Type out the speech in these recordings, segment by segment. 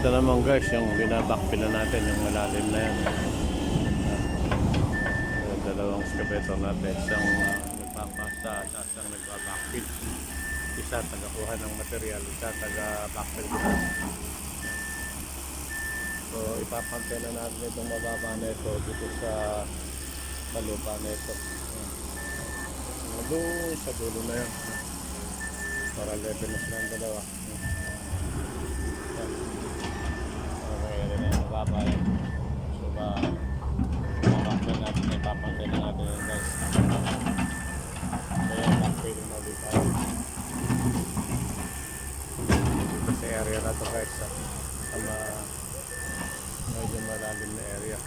Ito naman guys, yung binabakpila natin, yung malalim na yan. Dalawang excavator natin, isang nagpapasa, isang nagbabakpil. Isa tagakuha ng material, isa taga-backfill din. So ipapantay na natin itong mababa na ito dito sa lupa na ito. Doon sa dulo na yan. Para level na silang dalawa. Okay, rin yan, mababa yan. So ipapantay na natin yan guys. So yan, backfill na dito. Dito sa area na ito guys, sa medyo malalim na area.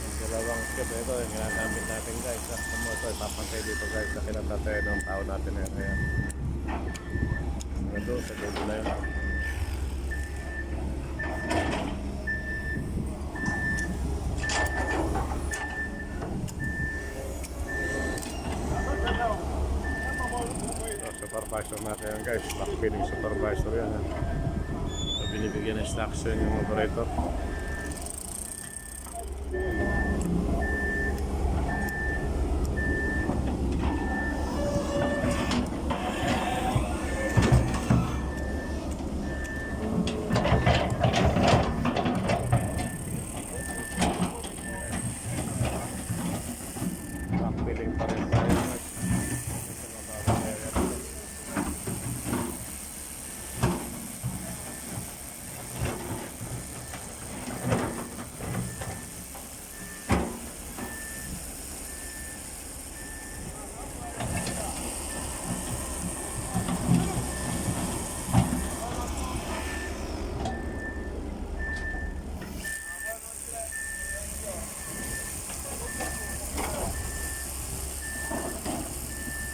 Yung dalawang skip ito yung ginagamit natin guys sa motor, ipapantay dito guys sa kinatatay ng tao natin area. Ito sa dulo na yun. Supervisor natin yan guys, backfilling supervisor yan. So binibigyan ng instruction yung operator. Backfilling pa rin tayo.